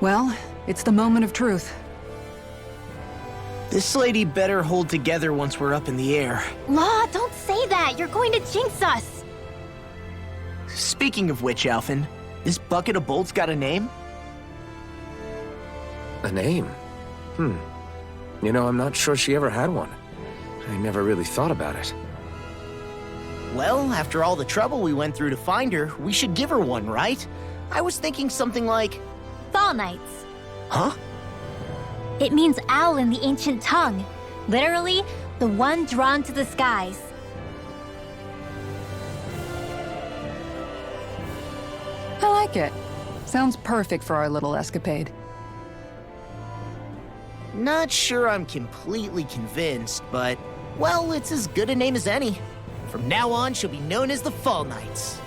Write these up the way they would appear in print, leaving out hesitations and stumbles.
Well, it's the moment of truth. This lady better hold together once we're up in the air. Law, don't say that! You're going to jinx us! Speaking of which, Alphen, this bucket of bolts got a name? A name? You know, I'm not sure she ever had one. I never really thought about it. Well, after all the trouble we went through to find her, we should give her one, right? I was thinking something like... Fall Knights. Huh? It means owl in the ancient tongue. Literally, the one drawn to the skies. I like it. Sounds perfect for our little escapade. Not sure I'm completely convinced, but... well, it's as good a name as any. From now on, she'll be known as the Fall Knights.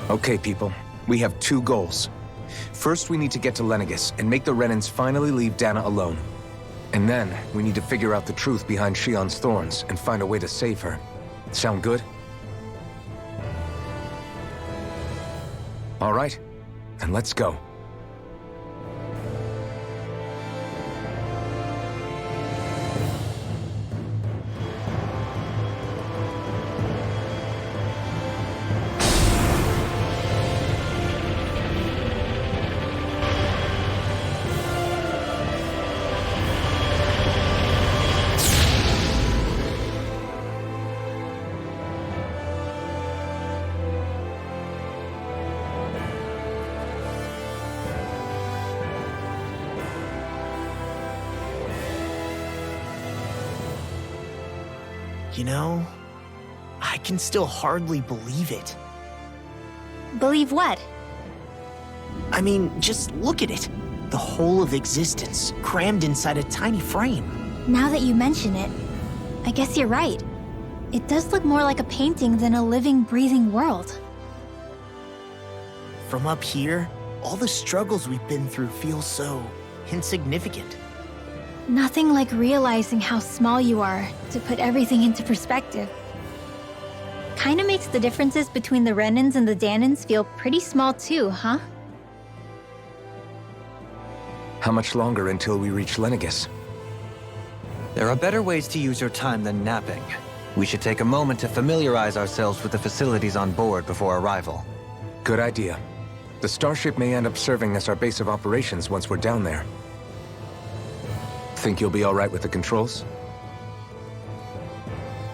Okay, people. We have two goals. First, we need to get to Lenegis and make the Renans finally leave Dana alone. And then, we need to figure out the truth behind Shion's thorns and find a way to save her. Sound good? All right, then let's go. You know, I can still hardly believe it. Believe what? I mean, just look at it. The whole of existence, crammed inside a tiny frame. Now that you mention it, I guess you're right. It does look more like a painting than a living, breathing world. From up here, all the struggles we've been through feel so insignificant. Nothing like realizing how small you are to put everything into perspective. Kinda makes the differences between the Renans and the Danans feel pretty small too, huh? How much longer until we reach Lenegis? There are better ways to use your time than napping. We should take a moment to familiarize ourselves with the facilities on board before arrival. Good idea. The starship may end up serving as our base of operations once we're down there. Think you'll be all right with the controls?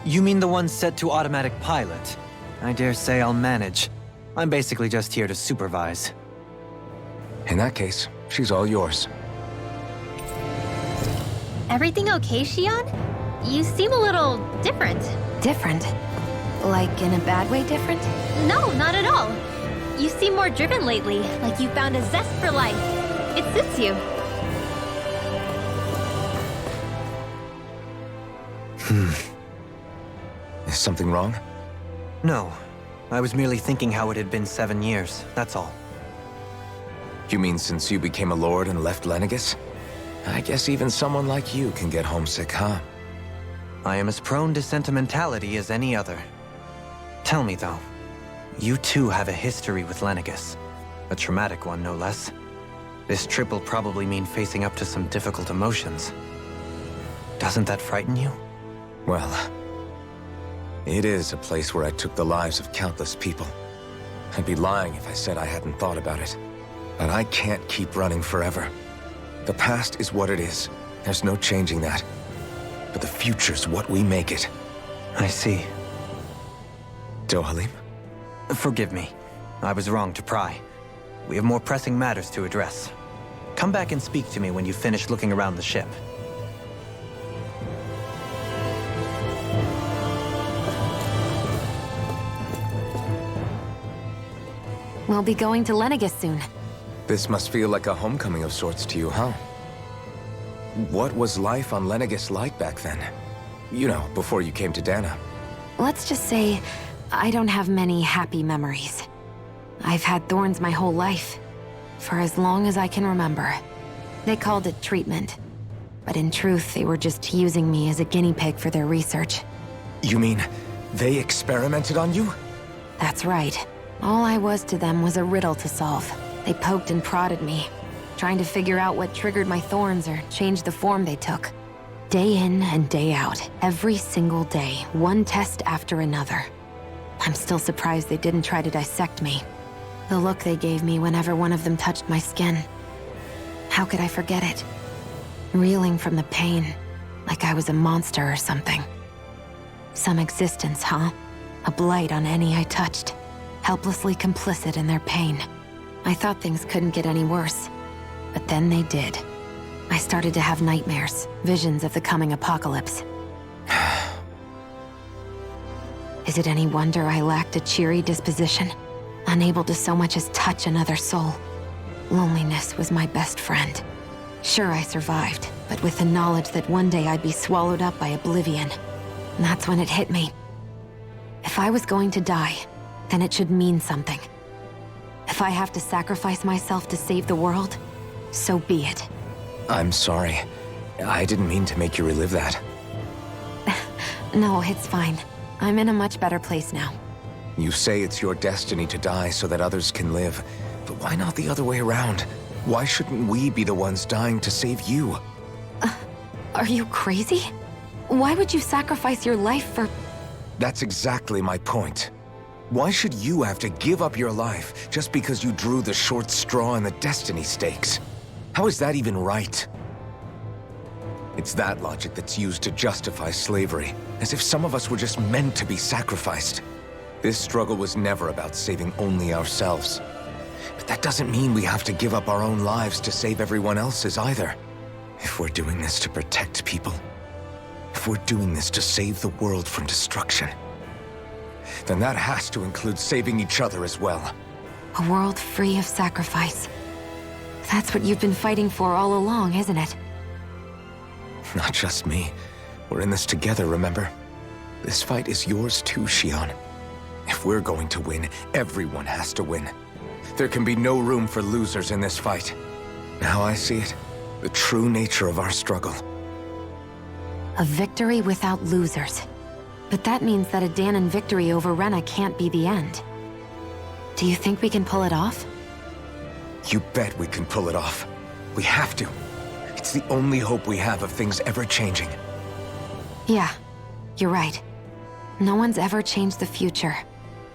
You mean the one set to automatic pilot? I dare say I'll manage. I'm basically just here to supervise. In that case, she's all yours. Everything okay, Shion? You seem a little different. Different? Like in a bad way different? No, not at all. You seem more driven lately, like you found a zest for life. It suits you. Is something wrong? No. I was merely thinking how it had been 7 years, that's all. You mean since you became a lord and left Lenegis? I guess even someone like you can get homesick, huh? I am as prone to sentimentality as any other. Tell me though, you too have a history with Lenegis. A traumatic one, no less. This trip will probably mean facing up to some difficult emotions. Doesn't that frighten you? Well, it is a place where I took the lives of countless people. I'd be lying if I said I hadn't thought about it. But I can't keep running forever. The past is what it is. There's no changing that. But the future's what we make it. I see. Dohalim? Forgive me. I was wrong to pry. We have more pressing matters to address. Come back and speak to me when you finish looking around the ship. We'll be going to Lenegis soon. This must feel like a homecoming of sorts to you, huh? What was life on Lenegis like back then? You know, before you came to Dana. Let's just say, I don't have many happy memories. I've had thorns my whole life, for as long as I can remember. They called it treatment, but in truth, they were just using me as a guinea pig for their research. You mean, they experimented on you? That's right. All I was to them was a riddle to solve. They poked and prodded me, trying to figure out what triggered my thorns or changed the form they took. Day in and day out, every single day, one test after another. I'm still surprised they didn't try to dissect me. The look they gave me whenever one of them touched my skin. How could I forget it? Reeling from the pain, like I was a monster or something. Some existence, huh? A blight on any I touched, helplessly complicit in their pain. I thought things couldn't get any worse, but then they did. I started to have nightmares, visions of the coming apocalypse. Is it any wonder I lacked a cheery disposition, unable to so much as touch another soul? Loneliness was my best friend. Sure, I survived, but with the knowledge that one day I'd be swallowed up by oblivion. And that's when it hit me. If I was going to die, then it should mean something. If I have to sacrifice myself to save the world, so be it. I'm sorry. I didn't mean to make you relive that. No, it's fine. I'm in a much better place now. You say it's your destiny to die so that others can live, but why not the other way around? Why shouldn't we be the ones dying to save you? Are you crazy? Why would you sacrifice your life for... That's exactly my point. Why should you have to give up your life just because you drew the short straw in the destiny stakes? How is that even right? It's that logic that's used to justify slavery, as if some of us were just meant to be sacrificed. This struggle was never about saving only ourselves. But that doesn't mean we have to give up our own lives to save everyone else's either. If we're doing this to protect people, if we're doing this to save the world from destruction, then that has to include saving each other as well. A world free of sacrifice. That's what you've been fighting for all along, isn't it? Not just me. We're in this together, remember? This fight is yours too, Xion. If we're going to win, everyone has to win. There can be no room for losers in this fight. Now I see it. The true nature of our struggle. A victory without losers. But that means that a Danon victory over Rena can't be the end. Do you think we can pull it off? You bet we can pull it off. We have to. It's the only hope we have of things ever changing. Yeah, you're right. No one's ever changed the future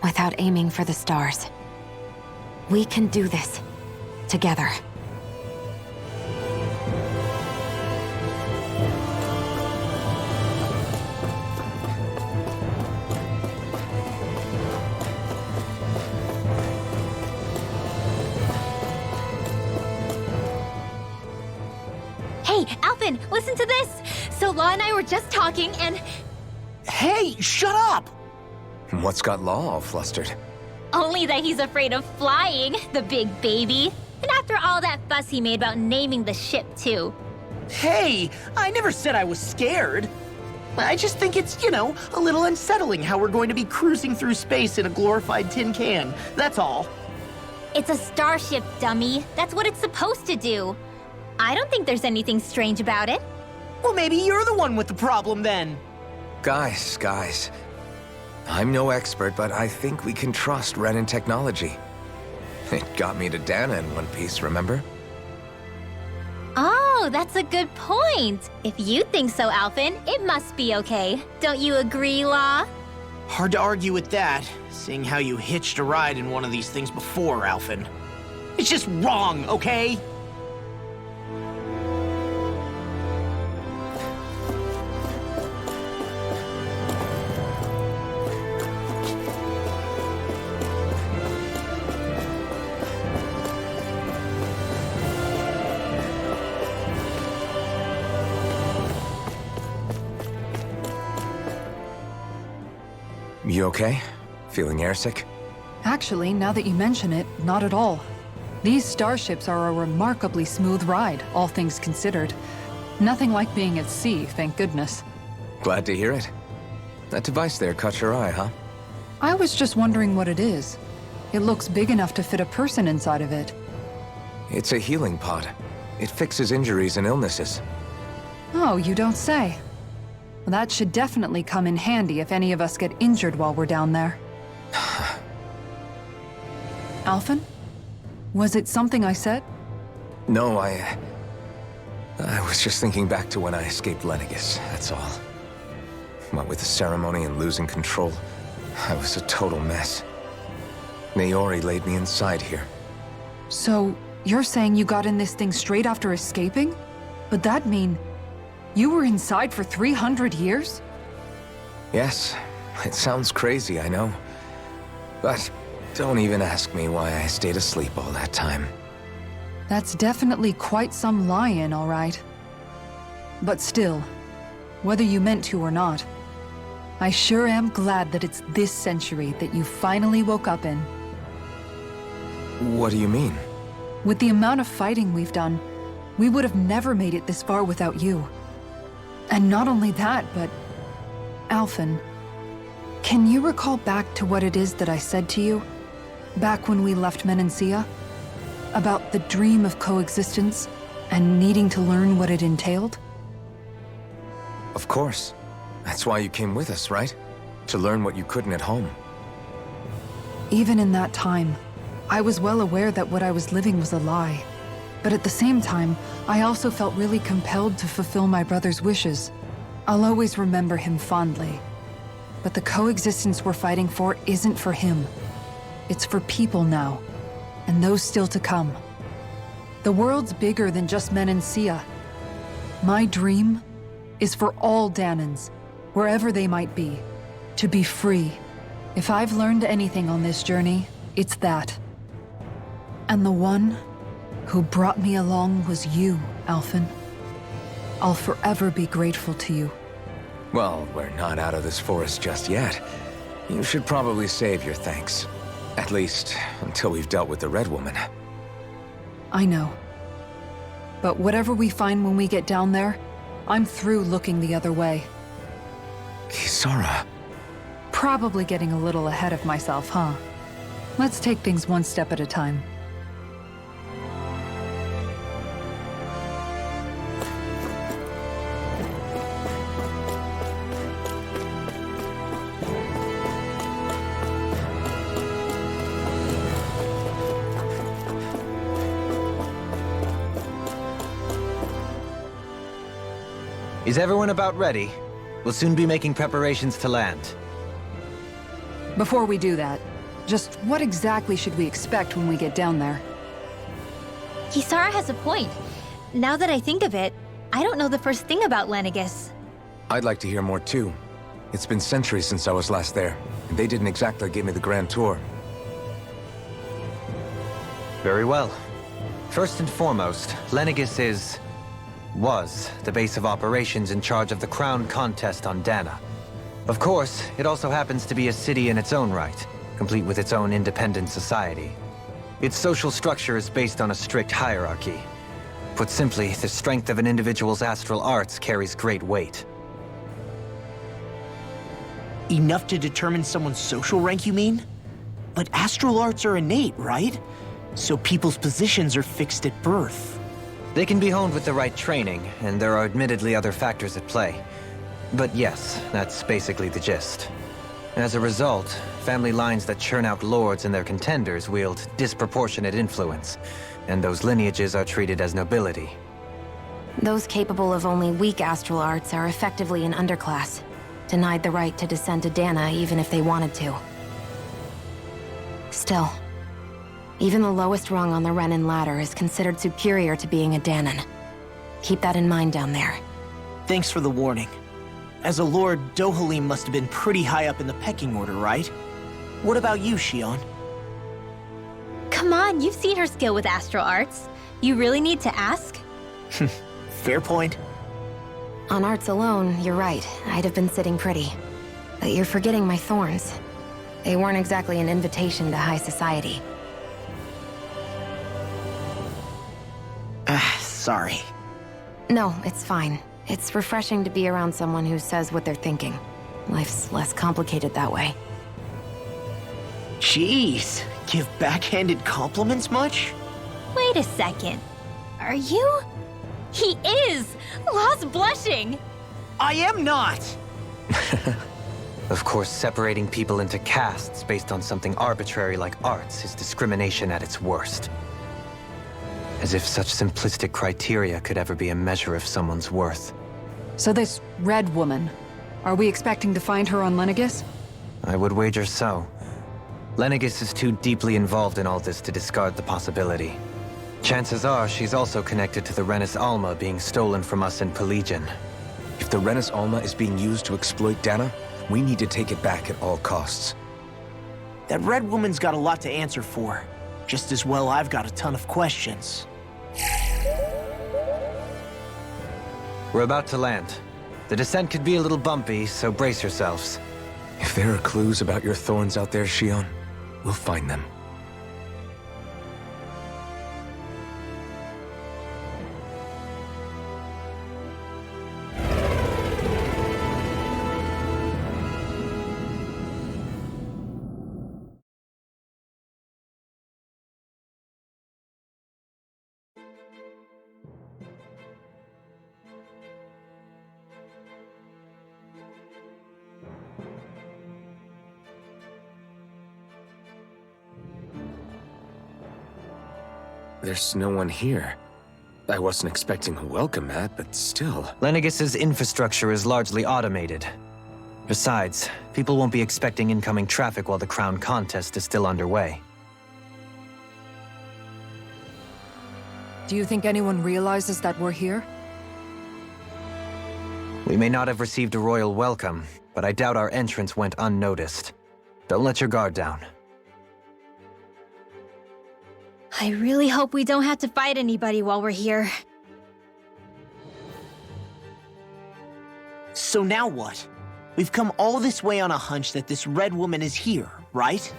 without aiming for the stars. We can do this. Together. Hey, Alphen, listen to this! So Law and I were just talking and... Hey, shut up! What's got Law all flustered? Only that he's afraid of flying, the big baby. And after all that fuss he made about naming the ship, too. Hey, I never said I was scared. I just think it's, a little unsettling how we're going to be cruising through space in a glorified tin can. That's all. It's a starship, dummy. That's what it's supposed to do. I don't think there's anything strange about it. Well, maybe you're the one with the problem then. Guys. I'm no expert, but I think we can trust Renan technology. It got me to Dana in one piece, remember? Oh, that's a good point. If you think so, Alphen, it must be okay. Don't you agree, Law? Hard to argue with that, seeing how you hitched a ride in one of these things before, Alphen. It's just wrong, okay? You okay? Feeling airsick? Actually, now that you mention it, not at all. These starships are a remarkably smooth ride, all things considered. Nothing like being at sea, thank goodness. Glad to hear it. That device there caught your eye, huh? I was just wondering what it is. It looks big enough to fit a person inside of it. It's a healing pod. It fixes injuries and illnesses. Oh, you don't say. Well, that should definitely come in handy if any of us get injured while we're down there. Alphen? Was it something I said? No, I was just thinking back to when I escaped Lenegis, that's all. What with the ceremony and losing control, I was a total mess. Naori laid me inside here. So, you're saying you got in this thing straight after escaping? But that'd mean you were inside for 300 years? Yes, it sounds crazy, I know. But don't even ask me why I stayed asleep all that time. That's definitely quite some lie-in, all right. But still, whether you meant to or not, I sure am glad that it's this century that you finally woke up in. What do you mean? With the amount of fighting we've done, we would have never made it this far without you. And not only that, but... Alphen, can you recall back to what it is that I said to you? Back when we left Menancia? About the dream of coexistence, and needing to learn what it entailed? Of course. That's why you came with us, right? To learn what you couldn't at home. Even in that time, I was well aware that what I was living was a lie. But at the same time, I also felt really compelled to fulfill my brother's wishes. I'll always remember him fondly. But the coexistence we're fighting for isn't for him. It's for people now, and those still to come. The world's bigger than just Menancia. My dream is for all Danans, wherever they might be, to be free. If I've learned anything on this journey, it's that. And the one who brought me along was you, Alphen. I'll forever be grateful to you. Well, we're not out of this forest just yet. You should probably save your thanks. At least, until we've dealt with the Red Woman. I know. But whatever we find when we get down there, I'm through looking the other way. Kisara. Probably getting a little ahead of myself, huh? Let's take things one step at a time. Is everyone about ready? We'll soon be making preparations to land. Before we do that, just what exactly should we expect when we get down there? Kisara has a point. Now that I think of it, I don't know the first thing about Lenegis. I'd like to hear more too. It's been centuries since I was last there, and they didn't exactly give me the grand tour. Very well. First and foremost, Lenegis was the base of operations in charge of the crown contest on Dana. Of course, it also happens to be a city in its own right, complete with its own independent society. Its social structure is based on a strict hierarchy. Put simply, the strength of an individual's astral arts carries great weight. Enough to determine someone's social rank, you mean? But astral arts are innate, right? So people's positions are fixed at birth. They can be honed with the right training, and there are admittedly other factors at play. But yes, that's basically the gist. As a result, family lines that churn out lords and their contenders wield disproportionate influence, and those lineages are treated as nobility. Those capable of only weak astral arts are effectively an underclass, denied the right to descend to Dana even if they wanted to. Still, even the lowest rung on the Renin ladder is considered superior to being a Danan. Keep that in mind down there. Thanks for the warning. As a lord, Dohalim must have been pretty high up in the pecking order, right? What about you, Shion? Come on, you've seen her skill with astral arts. You really need to ask? Fair point. On arts alone, you're right. I'd have been sitting pretty. But you're forgetting my thorns. They weren't exactly an invitation to high society. Sorry. No, it's fine. It's refreshing to be around someone who says what they're thinking. Life's less complicated that way. Jeez, give backhanded compliments much? Wait a second. Are you? He is! Lost blushing! I am not! Of course, separating people into castes based on something arbitrary like arts is discrimination at its worst. As if such simplistic criteria could ever be a measure of someone's worth. So this red woman, are we expecting to find her on Lenegis? I would wager so. Lenegis is too deeply involved in all this to discard the possibility. Chances are she's also connected to the Renis Alma being stolen from us in Pelegion. If the Renis Alma is being used to exploit Dana, we need to take it back at all costs. That red woman's got a lot to answer for. Just as well I've got a ton of questions. We're about to land. The descent could be a little bumpy, so brace yourselves. If there are clues about your thorns out there, Shion, we'll find them. There's no one here. I wasn't expecting a welcome mat, but still. Lenegis's infrastructure is largely automated. Besides, people won't be expecting incoming traffic while the crown contest is still underway. Do you think anyone realizes that we're here? We may not have received a royal welcome, but I doubt our entrance went unnoticed. Don't let your guard down. I really hope we don't have to fight anybody while we're here. So now what? We've come all this way on a hunch that this red woman is here, right?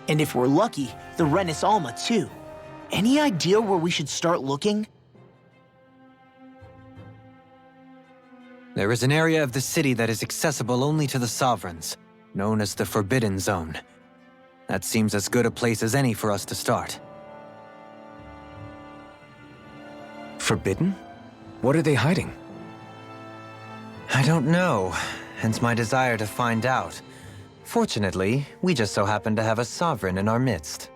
And if we're lucky, the Renis Alma too. Any idea where we should start looking? There is an area of the city that is accessible only to the Sovereigns, known as the Forbidden Zone. That seems as good a place as any for us to start. Forbidden? What are they hiding? I don't know, hence my desire to find out. Fortunately, we just so happen to have a sovereign in our midst.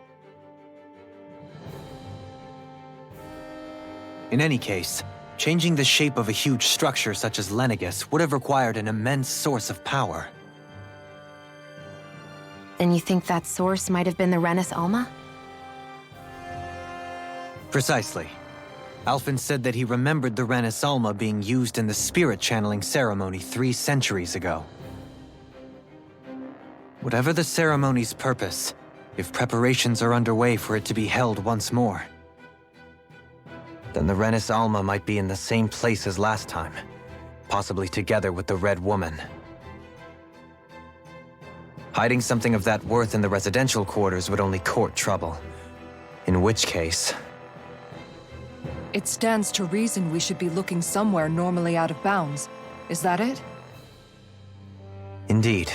In any case, changing the shape of a huge structure such as Lenegis would have required an immense source of power. Then you think that source might have been the Renis Alma? Precisely. Alphen said that he remembered the Renis Alma being used in the spirit channeling ceremony 3 centuries ago. Whatever the ceremony's purpose, if preparations are underway for it to be held once more, then the Renis Alma might be in the same place as last time, possibly together with the Red Woman. Hiding something of that worth in the residential quarters would only court trouble. In which case... It stands to reason we should be looking somewhere normally out of bounds. Is that it? Indeed.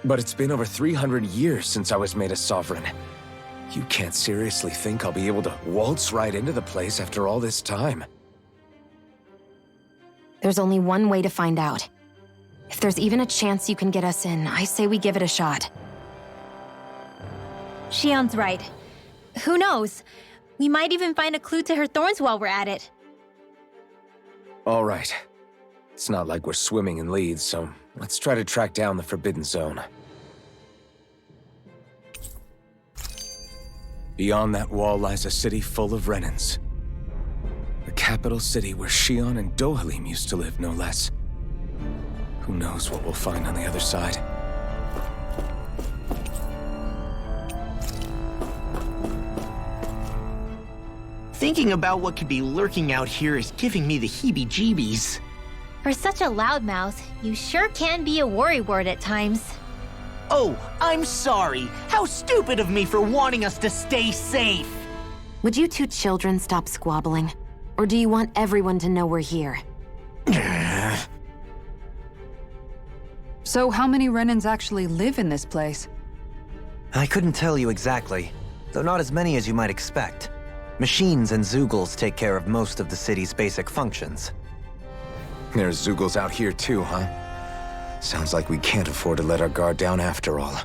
But it's been over 300 years since I was made a sovereign. You can't seriously think I'll be able to waltz right into the place after all this time. There's only one way to find out. If there's even a chance you can get us in, I say we give it a shot. Shion's right. Who knows? We might even find a clue to her thorns while we're at it. All right. It's not like we're swimming in leads, so let's try to track down the Forbidden Zone. Beyond that wall lies a city full of Renans. The capital city where Shion and Dohalim used to live, no less. Who knows what we'll find on the other side. Thinking about what could be lurking out here is giving me the heebie-jeebies. For such a loudmouth, you sure can be a worrywart at times. Oh, I'm sorry. How stupid of me for wanting us to stay safe. Would you two children stop squabbling? Or do you want everyone to know we're here? So how many Renans actually live in this place? I couldn't tell you exactly, though not as many as you might expect. Machines and Zeugles take care of most of the city's basic functions. There's Zeugles out here too, huh? Sounds like we can't afford to let our guard down after all.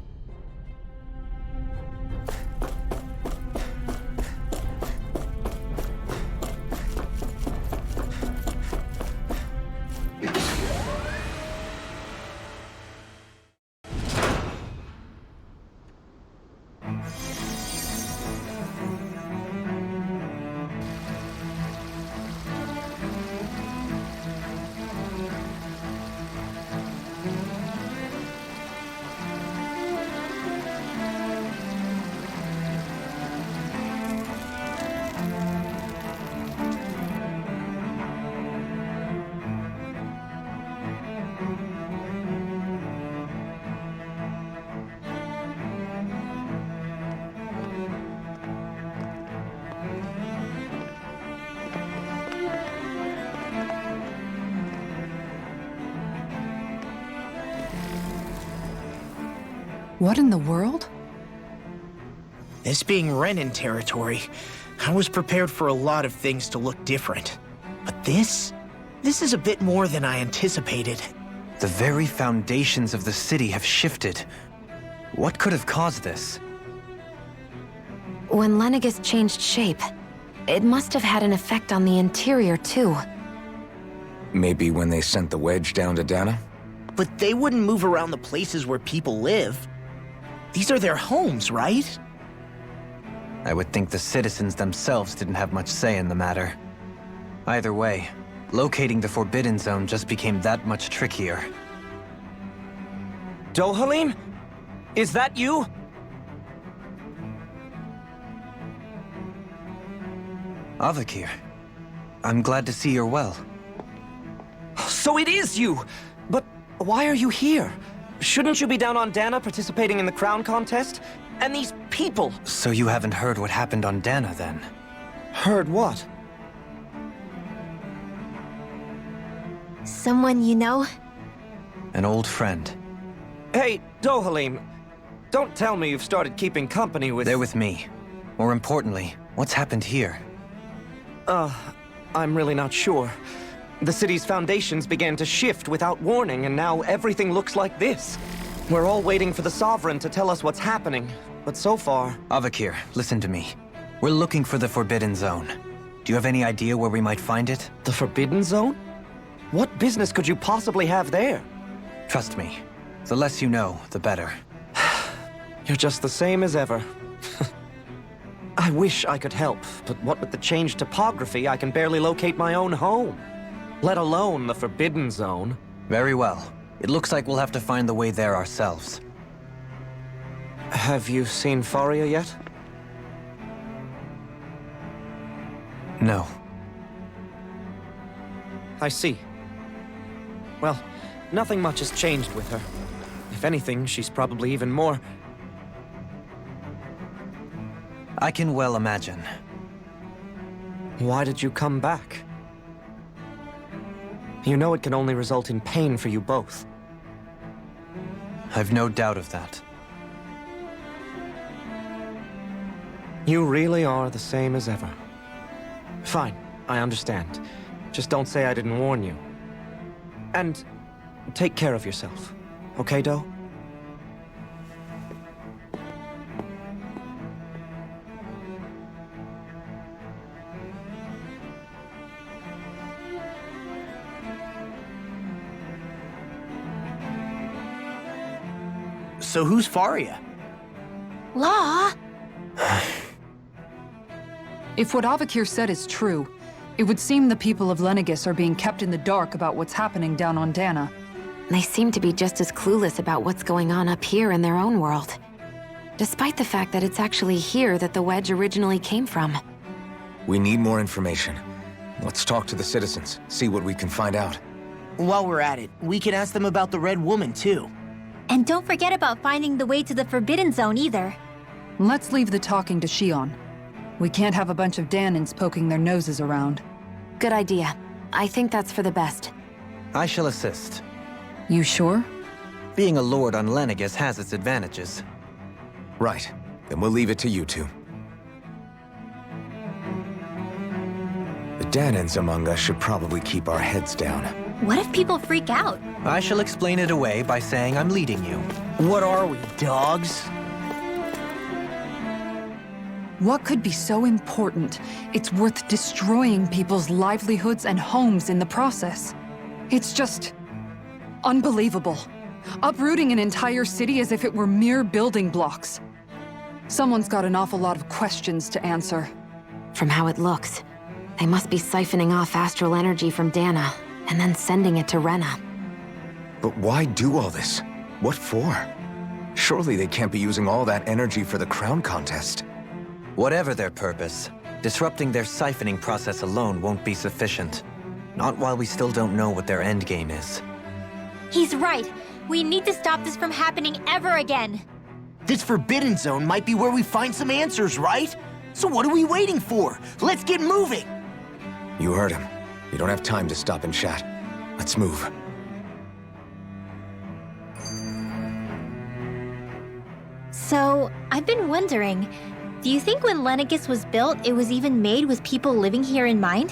What in the world? This being Renin territory, I was prepared for a lot of things to look different. But this is a bit more than I anticipated. The very foundations of the city have shifted. What could have caused this? When Lenegis changed shape, it must have had an effect on the interior too. Maybe when they sent the wedge down to Dana? But they wouldn't move around the places where people live. These are their homes, right? I would think the citizens themselves didn't have much say in the matter. Either way, locating the Forbidden Zone just became that much trickier. Dohalim? Is that you? Avakir, I'm glad to see you're well. So it is you! But why are you here? Shouldn't you be down on Dana participating in the crown contest? And these people! So you haven't heard what happened on Dana, then? Heard what? Someone you know? An old friend. Hey, Dohalim, don't tell me you've started keeping company with... They're with me. More importantly, what's happened here? I'm really not sure. The city's foundations began to shift without warning, and now everything looks like this. We're all waiting for the Sovereign to tell us what's happening, but so far... Avakir, listen to me. We're looking for the Forbidden Zone. Do you have any idea where we might find it? The Forbidden Zone? What business could you possibly have there? Trust me. The less you know, the better. You're just the same as ever. I wish I could help, but what with the changed topography, I can barely locate my own home. Let alone the Forbidden Zone. Very well. It looks like we'll have to find the way there ourselves. Have you seen Faria yet? No. I see. Well, nothing much has changed with her. If anything, she's probably even more... I can well imagine. Why did you come back? You know it can only result in pain for you both. I've no doubt of that. You really are the same as ever. Fine, I understand. Just don't say I didn't warn you. And take care of yourself, okay, Do? So who's Faria? Law? If what Avakir said is true, it would seem the people of Lenegis are being kept in the dark about what's happening down on Dana. They seem to be just as clueless about what's going on up here in their own world. Despite the fact that it's actually here that the wedge originally came from. We need more information. Let's talk to the citizens, see what we can find out. While we're at it, we can ask them about the Red Woman, too. And don't forget about finding the way to the Forbidden Zone either. Let's leave the talking to Shion. We can't have a bunch of Danins poking their noses around. Good idea. I think that's for the best. I shall assist. You sure? Being a lord on Lenegis has its advantages. Right. Then we'll leave it to you two. The Danans among us should probably keep our heads down. What if people freak out? I shall explain it away by saying I'm leading you. What are we, dogs? What could be so important? It's worth destroying people's livelihoods and homes in the process. It's just unbelievable. Uprooting an entire city as if it were mere building blocks. Someone's got an awful lot of questions to answer. From how it looks, they must be siphoning off astral energy from Dana, and then sending it to Rena. But why do all this? What for? Surely they can't be using all that energy for the crown contest. Whatever their purpose, disrupting their siphoning process alone won't be sufficient. Not while we still don't know what their endgame is. He's right. We need to stop this from happening ever again. This Forbidden Zone might be where we find some answers, right? So what are we waiting for? Let's get moving! You heard him. You don't have time to stop and chat. Let's move. So, I've been wondering, do you think when Lenegis was built, it was even made with people living here in mind?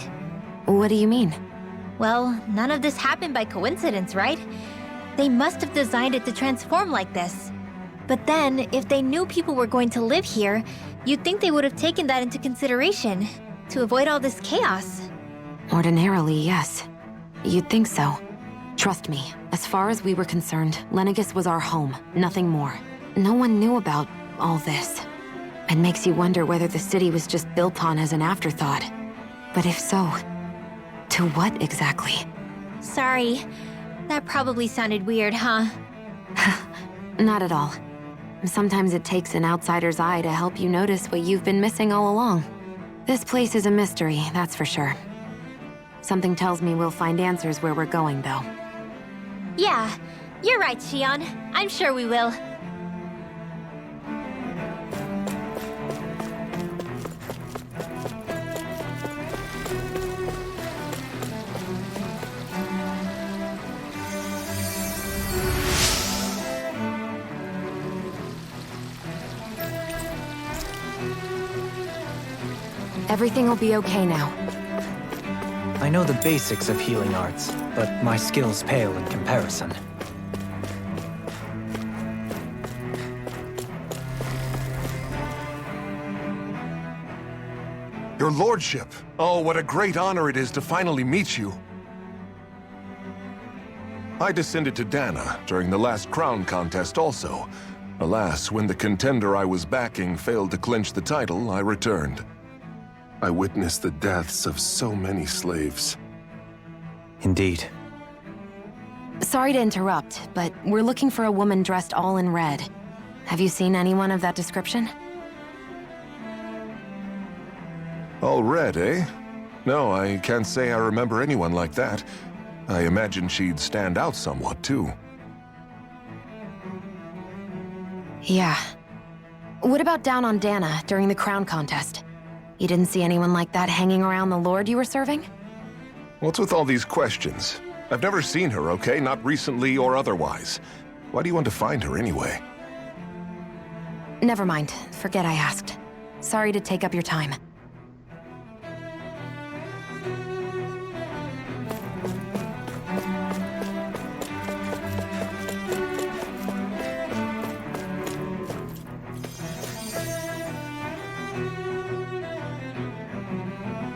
What do you mean? Well, none of this happened by coincidence, right? They must have designed it to transform like this. But then, if they knew people were going to live here, you'd think they would have taken that into consideration, to avoid all this chaos. Ordinarily, yes. You'd think so. Trust me, as far as we were concerned, Lenegis was our home, nothing more. No one knew about all this. It makes you wonder whether the city was just built on as an afterthought. But if so, to what exactly? Sorry. That probably sounded weird, huh? Not at all. Sometimes it takes an outsider's eye to help you notice what you've been missing all along. This place is a mystery, that's for sure. Something tells me we'll find answers where we're going, though. Yeah, you're right, Shion. I'm sure we will. Everything will be okay now. I know the basics of healing arts, but my skills pale in comparison. Your lordship! Oh, what a great honor it is to finally meet you. I descended to Dana during the last crown contest also. Alas, when the contender I was backing failed to clinch the title, I returned. I witnessed the deaths of so many slaves. Indeed. Sorry to interrupt, but we're looking for a woman dressed all in red. Have you seen anyone of that description? All red, eh? No, I can't say I remember anyone like that. I imagine she'd stand out somewhat, too. Yeah. What about down on Dana during the crown contest? You didn't see anyone like that hanging around the lord you were serving? What's with all these questions? I've never seen her, okay? Not recently or otherwise. Why do you want to find her anyway? Never mind. Forget I asked. Sorry to take up your time.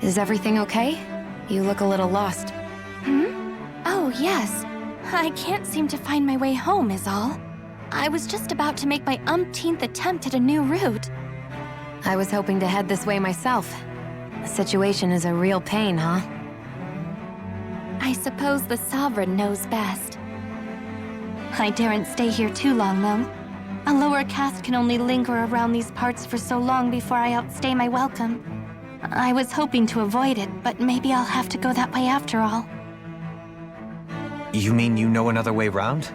Is everything okay? You look a little lost. Oh, yes. I can't seem to find my way home, is all. I was just about to make my umpteenth attempt at a new route. I was hoping to head this way myself. The situation is a real pain, huh? I suppose the Sovereign knows best. I daren't stay here too long, though. A lower caste can only linger around these parts for so long before I outstay my welcome. I was hoping to avoid it, but maybe I'll have to go that way after all. You mean you know another way round?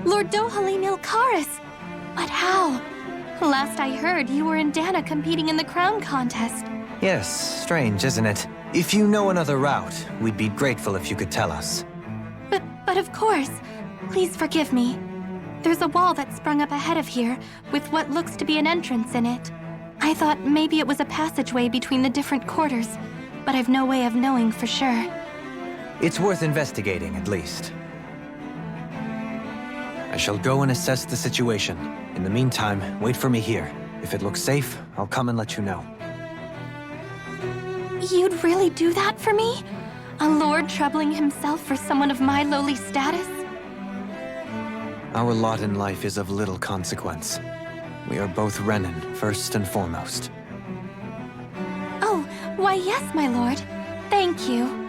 Lord Dohalim Ilkaris! But how? Last I heard, you were in Dana competing in the crown contest. Yes, strange, isn't it? If you know another route, we'd be grateful if you could tell us. But of course. Please forgive me. There's a wall that sprung up ahead of here, with what looks to be an entrance in it. I thought maybe it was a passageway between the different quarters, but I've no way of knowing for sure. It's worth investigating, at least. I shall go and assess the situation. In the meantime, wait for me here. If it looks safe, I'll come and let you know. You'd really do that for me? A lord troubling himself for someone of my lowly status? Our lot in life is of little consequence. We are both Renan, first and foremost. Oh, why yes, my lord. Thank you.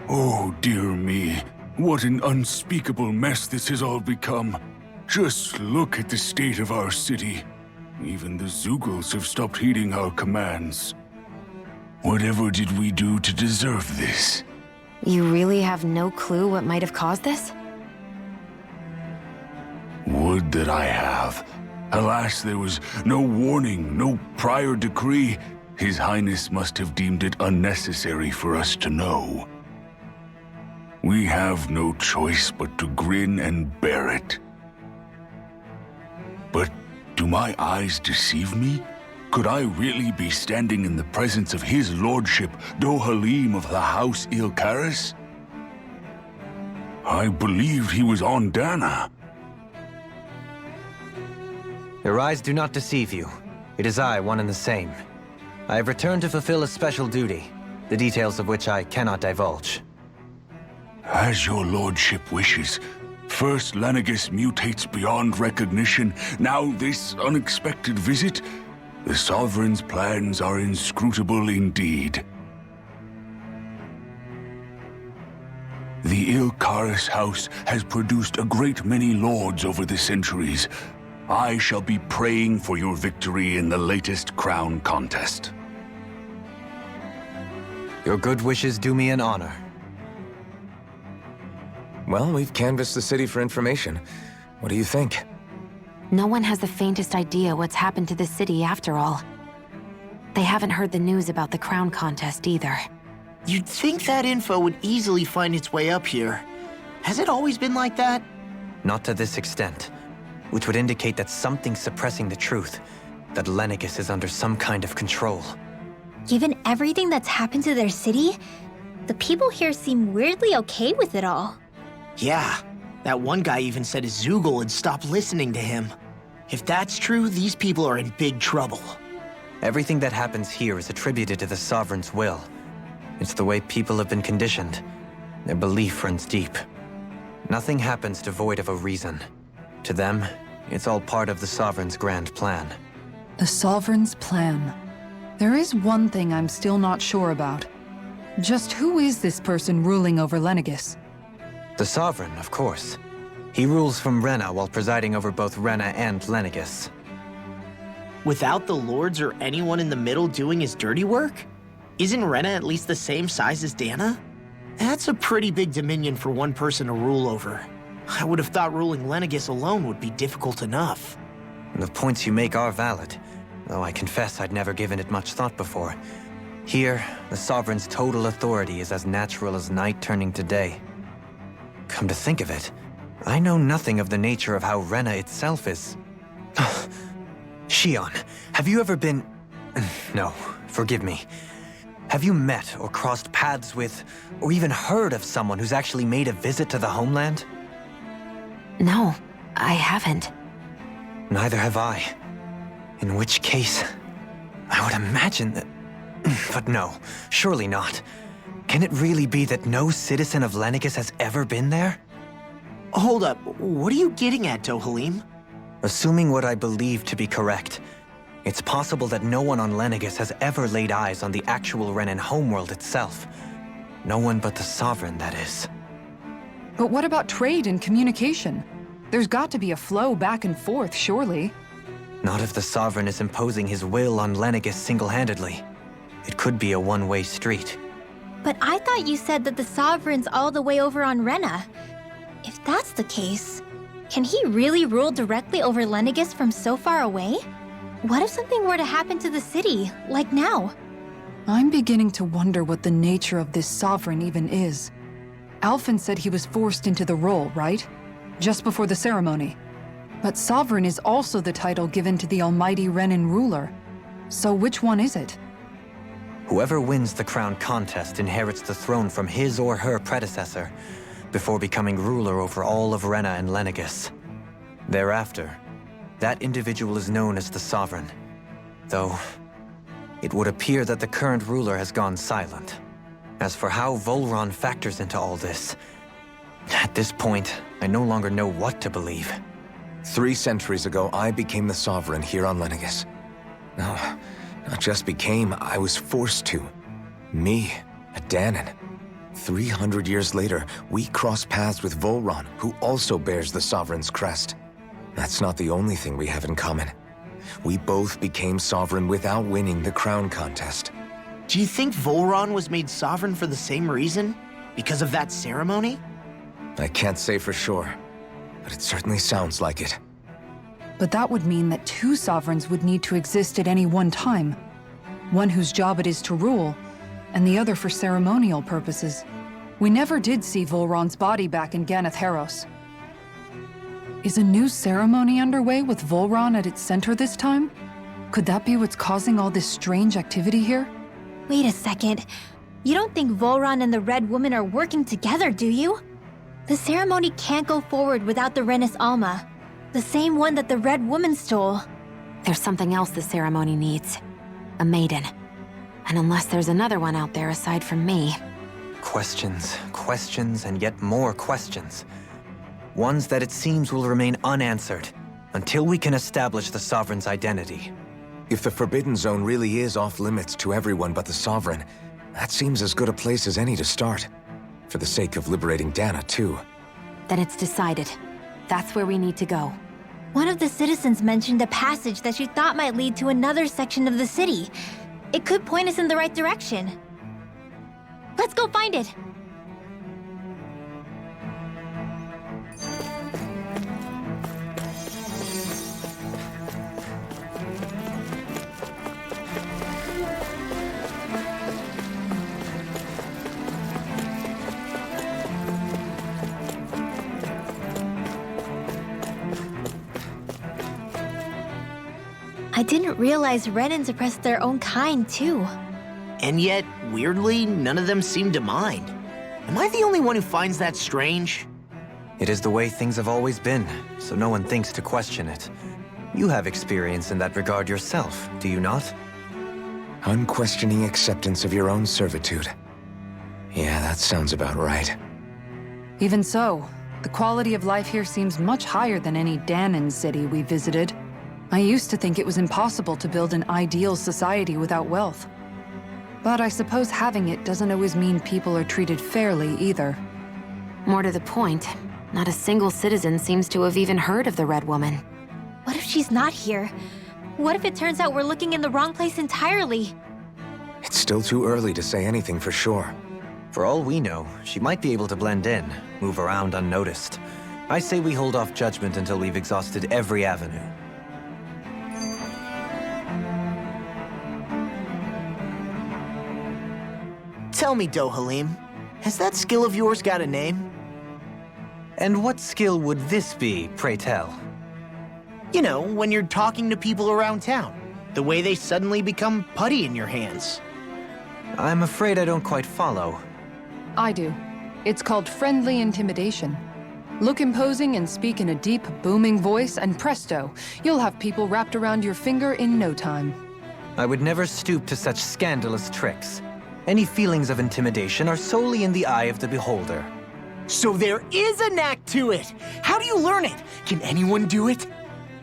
Oh, dear me. What an unspeakable mess this has all become. Just look at the state of our city. Even the Zeugles have stopped heeding our commands. Whatever did we do to deserve this? You really have no clue what might have caused this? Would that I have. Alas, there was no warning, no prior decree. His Highness must have deemed it unnecessary for us to know. We have no choice but to grin and bear it. But do my eyes deceive me? Could I really be standing in the presence of his lordship, Dohalim of the House Ilkaris? I believed he was on Dana. Your eyes do not deceive you. It is I, one and the same. I have returned to fulfill a special duty, the details of which I cannot divulge. As your lordship wishes. First Lenegis mutates beyond recognition, now this unexpected visit. The Sovereign's plans are inscrutable indeed. The Ilkaris house has produced a great many lords over the centuries. I shall be praying for your victory in the latest crown contest. Your good wishes do me an honor. Well, we've canvassed the city for information. What do you think? No one has the faintest idea what's happened to the city after all. They haven't heard the news about the crown contest either. You'd think that info would easily find its way up here. Has it always been like that? Not to this extent, which would indicate that something's suppressing the truth, that Lenegis is under some kind of control. Given everything that's happened to their city, the people here seem weirdly okay with it all. Yeah, that one guy even said his Zeugle had stopped listening to him. If that's true, these people are in big trouble. Everything that happens here is attributed to the Sovereign's will. It's the way people have been conditioned. Their belief runs deep. Nothing happens devoid of a reason. To them, it's all part of the Sovereign's grand plan. The Sovereign's plan. There is one thing I'm still not sure about. Just who is this person ruling over Lenegis? The Sovereign, of course. He rules from Rena while presiding over both Rena and Lenegis. Without the lords or anyone in the middle doing his dirty work? Isn't Rena at least the same size as Dana? That's a pretty big dominion for one person to rule over. I would have thought ruling Lenegis alone would be difficult enough. The points you make are valid, though I confess I'd never given it much thought before. Here, the Sovereign's total authority is as natural as night turning to day. Come to think of it, I know nothing of the nature of how Rena itself is. Shion, have you ever been... No, forgive me. Have you met or crossed paths with, or even heard of someone who's actually made a visit to the homeland? No, I haven't. Neither have I. In which case, I would imagine that... But no, surely not. Can it really be that no citizen of Lenegis has ever been there? Hold up, what are you getting at, Dohalim? Assuming what I believe to be correct, it's possible that no one on Lenegis has ever laid eyes on the actual Renan homeworld itself. No one but the Sovereign, that is. But what about trade and communication? There's got to be a flow back and forth, surely. Not if the Sovereign is imposing his will on Lenegis single-handedly. It could be a one-way street. But I thought you said that the Sovereign's all the way over on Rena. If that's the case, can he really rule directly over Lenegis from so far away? What if something were to happen to the city, like now? I'm beginning to wonder what the nature of this sovereign even is. Alphen said he was forced into the role, right? Just before the ceremony. But sovereign is also the title given to the almighty Renan ruler. So which one is it? Whoever wins the crown contest inherits the throne from his or her predecessor, before becoming ruler over all of Rena and Lenegis. Thereafter, that individual is known as the Sovereign. Though, it would appear that the current ruler has gone silent. As for how Volron factors into all this, at this point, I no longer know what to believe. 3 centuries ago, I became the Sovereign here on Lenegis. No, not just became, I was forced to. Me, a Danon. 300 years later, we cross paths with Volron, who also bears the Sovereign's crest. That's not the only thing we have in common. We both became Sovereign without winning the crown contest. Do you think Volron was made sovereign for the same reason? Because of that ceremony? I can't say for sure, but it certainly sounds like it. But that would mean that 2 sovereigns would need to exist at any one time. One whose job it is to rule, and the other for ceremonial purposes. We never did see Volron's body back in Ganath Haros. Is a new ceremony underway with Volron at its center this time? Could that be what's causing all this strange activity here? Wait a second. You don't think Volron and the Red Woman are working together, do you? The ceremony can't go forward without the Renis Alma. The same one that the Red Woman stole. There's something else the ceremony needs. A maiden. And unless there's another one out there aside from me... Questions, questions, and yet more questions. Ones that it seems will remain unanswered, until we can establish the Sovereign's identity. If the Forbidden Zone really is off-limits to everyone but the Sovereign, that seems as good a place as any to start. For the sake of liberating Dana, too. Then it's decided. That's where we need to go. One of the citizens mentioned a passage that she thought might lead to another section of the city. It could point us in the right direction. Let's go find it! I didn't realize Renans oppressed their own kind, too. And yet, weirdly, none of them seem to mind. Am I the only one who finds that strange? It is the way things have always been, so no one thinks to question it. You have experience in that regard yourself, do you not? Unquestioning acceptance of your own servitude. Yeah, that sounds about right. Even so, the quality of life here seems much higher than any Danon city we visited. I used to think it was impossible to build an ideal society without wealth. But I suppose having it doesn't always mean people are treated fairly either. More to the point, not a single citizen seems to have even heard of the Red Woman. What if she's not here? What if it turns out we're looking in the wrong place entirely? It's still too early to say anything for sure. For all we know, she might be able to blend in, move around unnoticed. I say we hold off judgment until we've exhausted every avenue. Tell me, Dohalim, has that skill of yours got a name? And what skill would this be, pray tell? You know, when you're talking to people around town. The way they suddenly become putty in your hands. I'm afraid I don't quite follow. I do. It's called friendly intimidation. Look imposing and speak in a deep, booming voice, and presto, you'll have people wrapped around your finger in no time. I would never stoop to such scandalous tricks. Any feelings of intimidation are solely in the eye of the beholder. So there is a knack to it! How do you learn it? Can anyone do it?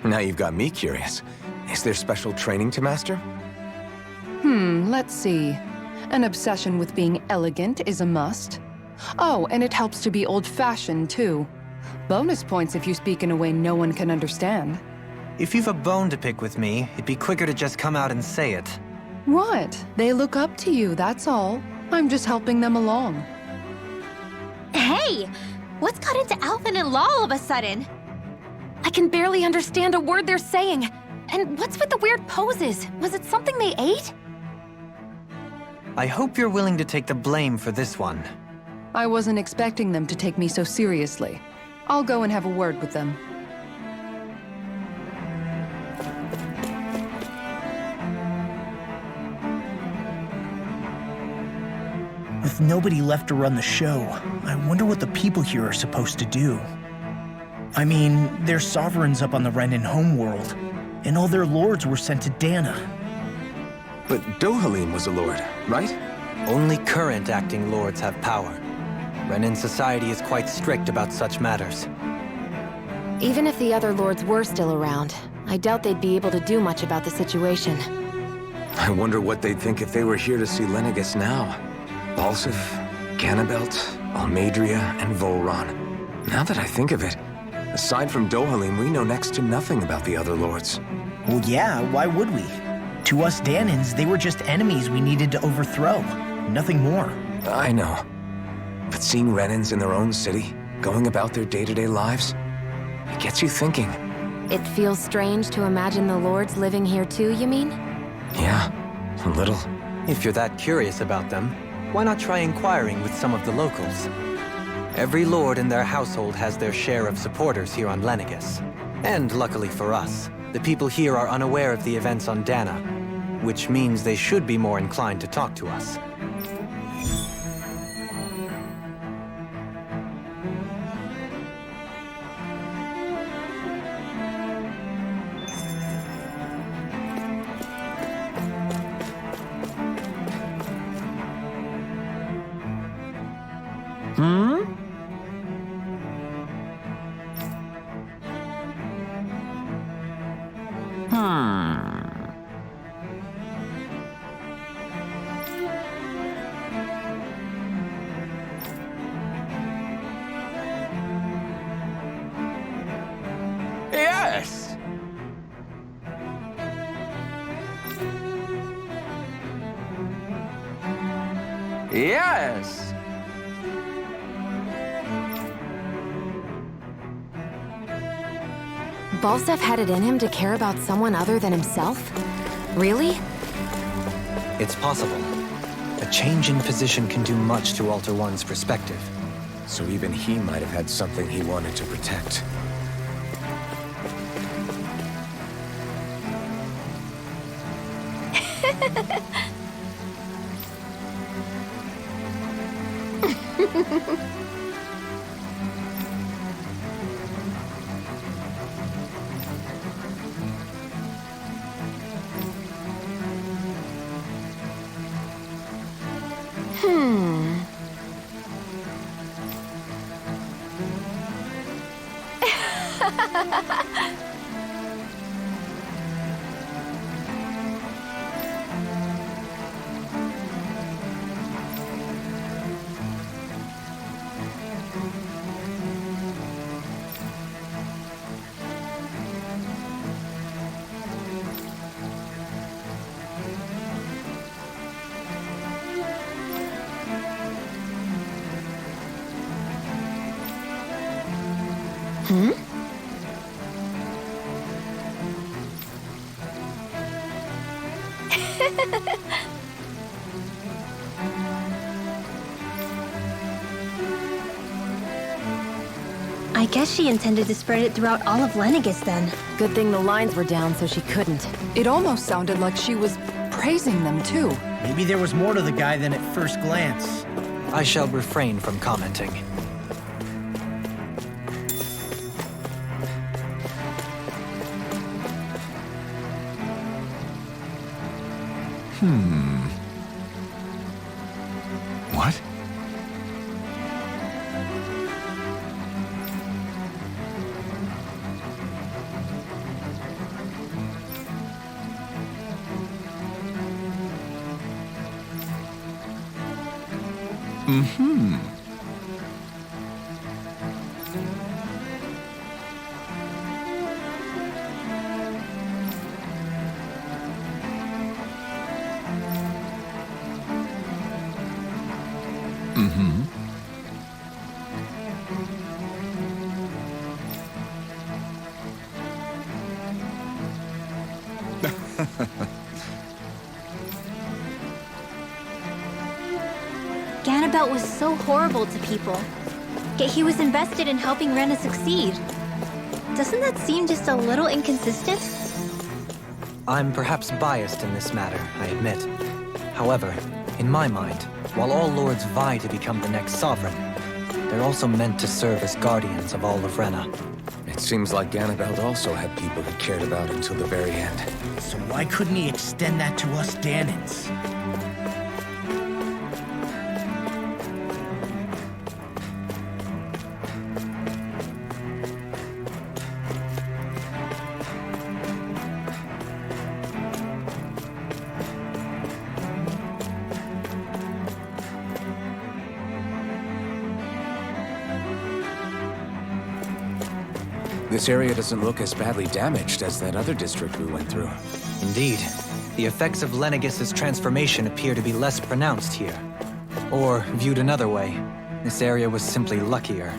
Now you've got me curious. Is there special training to master? Let's see. An obsession with being elegant is a must. Oh, and it helps to be old-fashioned, too. Bonus points if you speak in a way no one can understand. If you've a bone to pick with me, it'd be quicker to just come out and say it. What? They look up to you, that's all. I'm just helping them along. Hey! What's got into Alvin and Law all of a sudden? I can barely understand a word they're saying. And what's with the weird poses? Was it something they ate? I hope you're willing to take the blame for this one. I wasn't expecting them to take me so seriously. I'll go and have a word with them. With nobody left to run the show, I wonder what the people here are supposed to do. I mean, there's sovereigns up on the Renan homeworld, and all their lords were sent to Dana. But Dohalim was a lord, right? Only current acting lords have power. Renan society is quite strict about such matters. Even if the other lords were still around, I doubt they'd be able to do much about the situation. I wonder what they'd think if they were here to see Lenegis now. Balsif, Ganabelt, Almadria, and Volron. Now that I think of it, aside from Dohalim, we know next to nothing about the other lords. Well, yeah, why would we? To us Danans, they were just enemies we needed to overthrow. Nothing more. I know. But seeing Renans in their own city, going about their day-to-day lives, it gets you thinking. It feels strange to imagine the lords living here too, you mean? Yeah, a little. If you're that curious about them, why not try inquiring with some of the locals? Every lord in their household has their share of supporters here on Lenegis. And luckily for us, the people here are unaware of the events on Dana, which means they should be more inclined to talk to us. Yes! Yes! Balsef had it in him to care about someone other than himself? Really? It's possible. A change in position can do much to alter one's perspective. So even he might have had something he wanted to protect. I guess she intended to spread it throughout all of Lenegis then. Good thing the lines were down so she couldn't. It almost sounded like she was praising them too. Maybe there was more to the guy than at first glance. I shall refrain from commenting. What? Ganabelt was so horrible to people, yet he was invested in helping Rena succeed. Doesn't that seem just a little inconsistent? I'm perhaps biased in this matter, I admit. However, in my mind, while all lords vie to become the next sovereign, they're also meant to serve as guardians of all of Rena. It seems like Ganabelt also had people he cared about until the very end. So why couldn't he extend that to us Danans? This area doesn't look as badly damaged as that other district we went through. Indeed, the effects of Lenegis' transformation appear to be less pronounced here. Or, viewed another way, this area was simply luckier.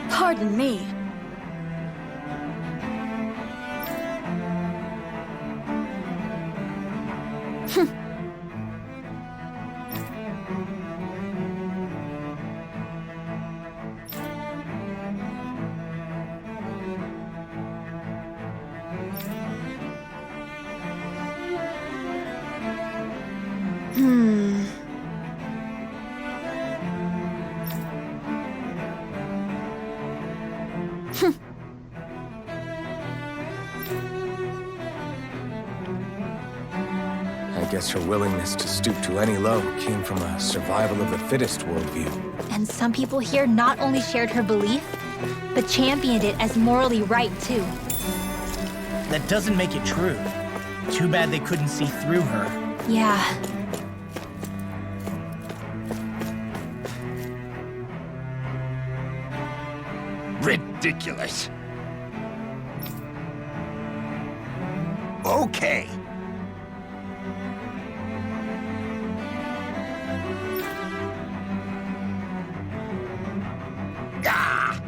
Pardon me. I guess her willingness to stoop to any low came from a survival of the fittest worldview. And some people here not only shared her belief, but championed it as morally right too. That doesn't make it true. Too bad they couldn't see through her. Yeah. Ridiculous. Okay. Ah!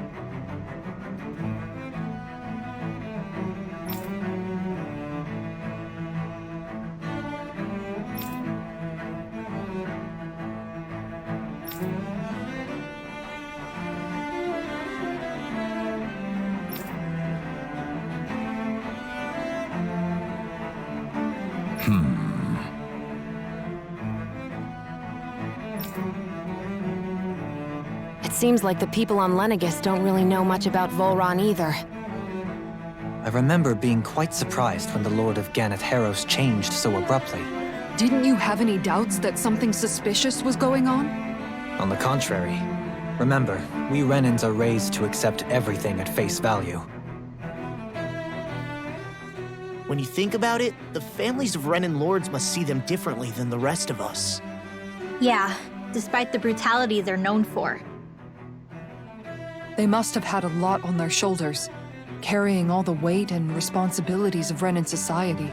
It seems like the people on Lenegis don't really know much about Volron either. I remember being quite surprised when the Lord of Ganath Haros changed so abruptly. Didn't you have any doubts that something suspicious was going on? On the contrary. Remember, we Renans are raised to accept everything at face value. When you think about it, the families of Renan lords must see them differently than the rest of us. Yeah, despite the brutality they're known for. They must have had a lot on their shoulders, carrying all the weight and responsibilities of Renan society.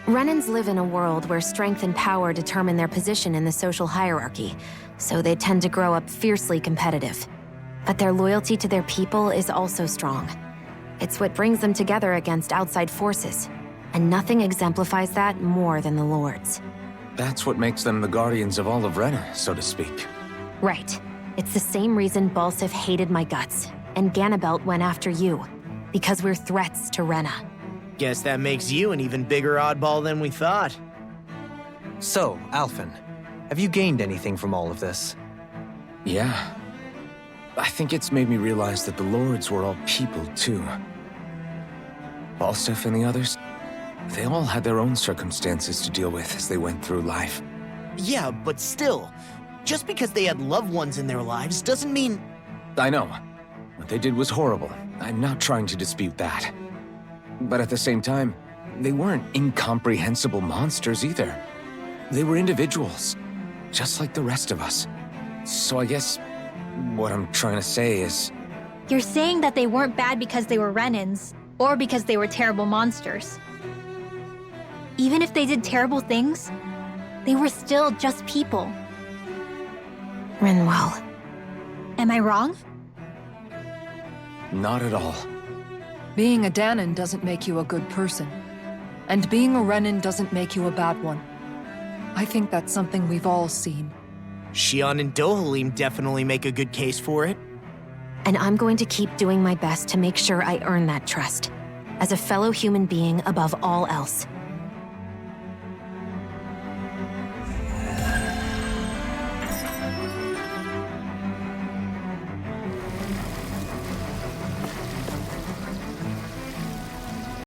Renans live in a world where strength and power determine their position in the social hierarchy, so they tend to grow up fiercely competitive. But their loyalty to their people is also strong. It's what brings them together against outside forces, and nothing exemplifies that more than the Lords. That's what makes them the guardians of all of Rena, so to speak. Right. It's the same reason Balsif hated my guts, and Ganabelt went after you. Because we're threats to Rena. Guess that makes you an even bigger oddball than we thought. So, Alphen, have you gained anything from all of this? Yeah. I think it's made me realize that the Lords were all people, too. Balsif and the others, they all had their own circumstances to deal with as they went through life. Yeah, but still, just because they had loved ones in their lives doesn't mean... I know. What they did was horrible. I'm not trying to dispute that. But at the same time, they weren't incomprehensible monsters either. They were individuals, just like the rest of us. So I guess what I'm trying to say is... You're saying that they weren't bad because they were Renans, or because they were terrible monsters. Even if they did terrible things, they were still just people. Rinwell. Am I wrong? Not at all. Being a Danan doesn't make you a good person. And being a Renan doesn't make you a bad one. I think that's something we've all seen. Xion and Dohalim definitely make a good case for it. And I'm going to keep doing my best to make sure I earn that trust. As a fellow human being above all else.